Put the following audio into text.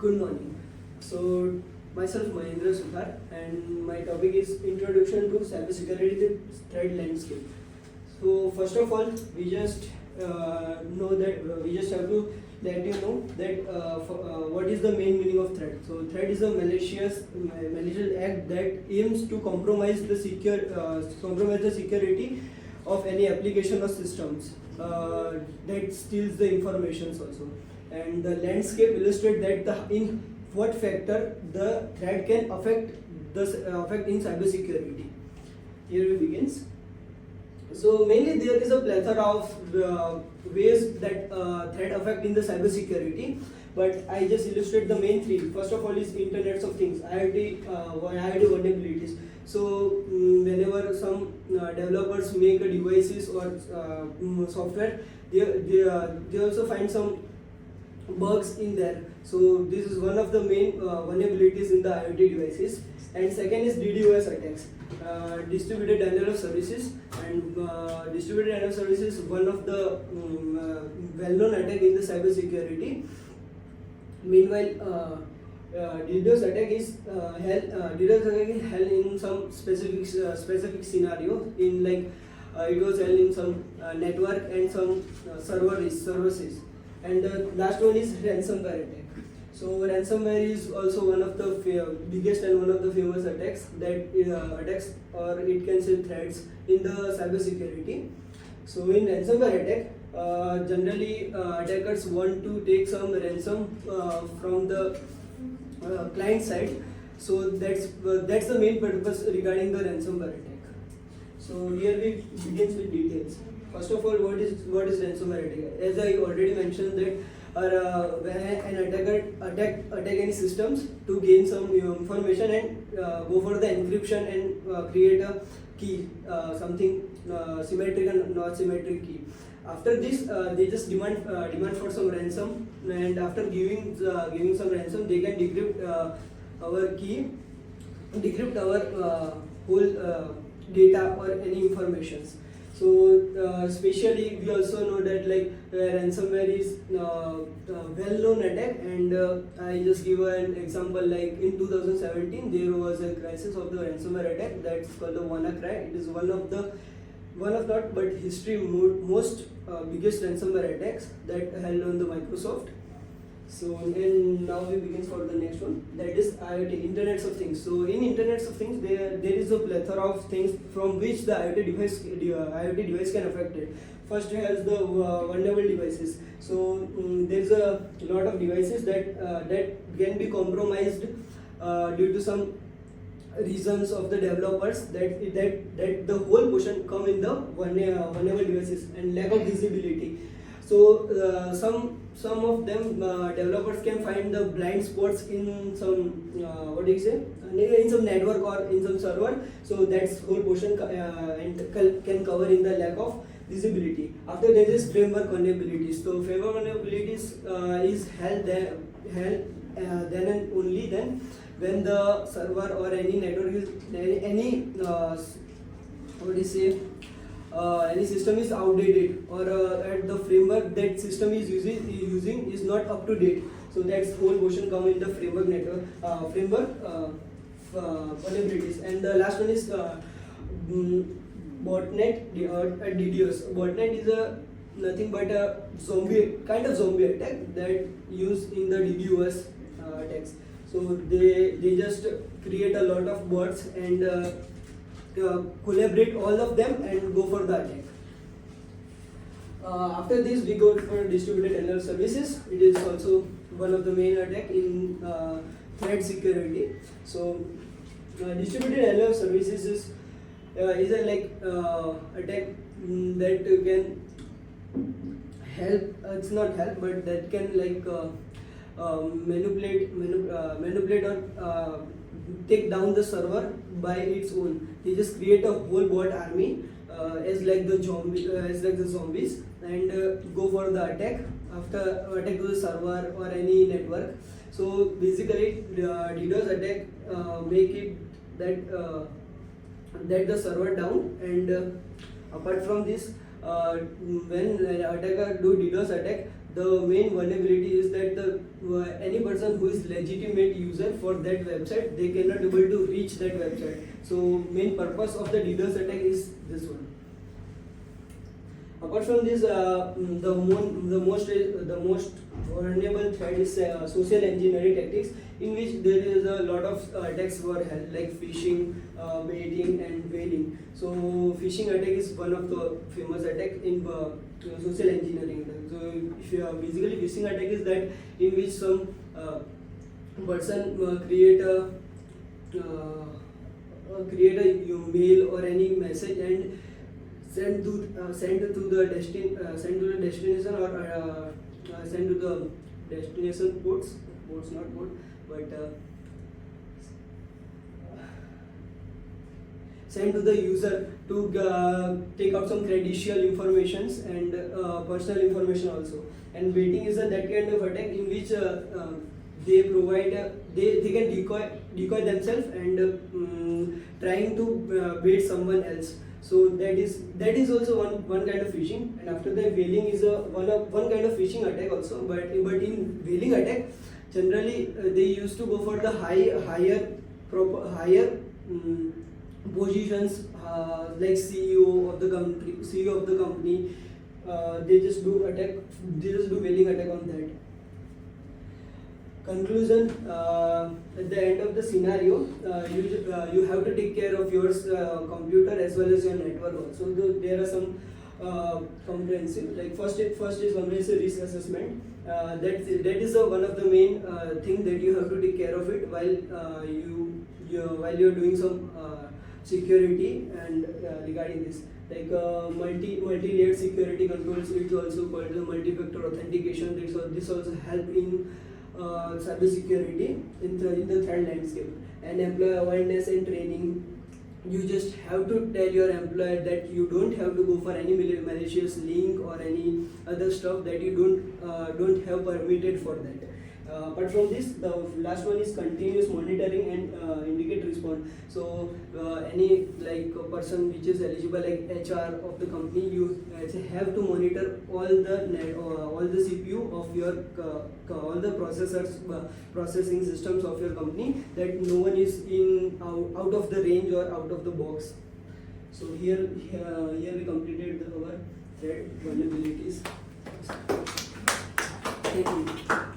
Good morning. So, myself Mahendra Suthar, and my topic is Introduction to Cybersecurity Threat Landscape. So, first of all, we just we just have to let you know that what is the main meaning of threat. So, threat is a malicious act that aims to compromise the security of any application or systems that steals the informations also. And the landscape illustrates that in what factor the threat can affect in cybersecurity. Here we begins. So mainly there is a plethora of ways that threat affect in the cybersecurity, but I just illustrate the main three. First of all is Internet of Things, IoT vulnerabilities. So whenever some developers make devices or software, they also find some bugs in there. So this is one of the main vulnerabilities in the IoT devices. And second is DDoS attacks, distributed denial of services. And distributed denial of services is one of the well-known attack in the cybersecurity. Meanwhile, DDoS attack is held in some specific scenario. In like it was held in some network and some services. And the last one is ransomware attack. So ransomware is also one of the biggest and one of the famous attacks that attacks, or it can say threats in the cybersecurity. So in ransomware attack, generally attackers want to take some ransom from the client side. So that's the main purpose regarding the ransomware attack. So here we begin with details. First of all, what is ransomware attack? As I already mentioned that when an attacker attack any systems to gain some information and go for the encryption and create a key, something symmetric and not symmetric key. After this, they just demand for some ransom, and after giving some ransom, they can decrypt our key, decrypt our whole data or any informations. So especially we also know that like ransomware is well-known attack, and I just give an example. Like in 2017, there was a crisis of the ransomware attack that's called the WannaCry. It is one of not but history most biggest ransomware attacks that held on the Microsoft. So and now we begin for the next one, that is IoT, Internet of Things. So in Internet of Things, there is a plethora of things from which the IoT device can affect it. First has the vulnerable devices. So there's a lot of devices that can be compromised due to some reasons of the developers, that the whole portion come in the vulnerable devices and lack of visibility. So some of them developers can find the blind spots in some in some network or in some server. So that's whole portion and can cover in the lack of visibility. After there is framework vulnerabilities. So framework vulnerabilities is held then and only then when the server or any network is any system is outdated, or at the framework that system is using is not up to date. So that's whole portion come in the framework vulnerabilities. And the last one is botnet DDoS. Botnet is nothing but a kind of zombie attack that used in the DDoS attacks. So they just create a lot of bots and collaborate all of them and go for the attack. After this, we go for distributed denial of services. It is also one of the main attack in threat security. So distributed denial of services is a attack that can help. It's not help, but that can manipulate or take down the server by its own. They just create a whole bot army as like the zombies, and go for the attack after attack to the server or any network. So basically, DDoS attack make it that the server down, and apart from this, when attacker do DDoS attack, the main vulnerability is that any person who is legitimate user for that website, they cannot able to reach that website. So main purpose of the DDoS attack is this one. Apart from this, the most vulnerable threat is social engineering tactics, in which there is a lot of attacks were held, like phishing, baiting, and whaling. So phishing attack is one of the famous attack in social engineering. So if you basically phishing attack is that in which some person create a mail or any message and send to the destination or send to the destination ports not port, but send to the user to take out some credential informations and personal information also. And baiting is that kind of attack in which they provide they can decoy themselves and trying to bait someone else. So that is also one kind of phishing. And after that, whaling is one kind of phishing attack also. But in whaling attack, generally they used to go for the higher positions, like CEO of the company. They just do whaling attack on that. Conclusion: at the end of the scenario, you have to take care of your computer as well as your network also. There are some comprehensive, like first is comprehensive risk assessment. That is one of the main thing that you have to take care of it while you're doing some security. And regarding this, like multi-layered security controls, it's also called the multi-factor authentication. This also help in cybersecurity in the threat landscape. And employee awareness and training. You just have to tell your employer that you don't have to go for any malicious link or any other stuff that you don't have permitted for that. Apart from this, the last one is continuous monitoring and indicate response. So any like a person which is eligible, like HR of the company, you have to monitor all the CPU of your all the processing systems of your company, that no one is out of the range or out of the box. So here we completed our threat vulnerabilities. Thank you.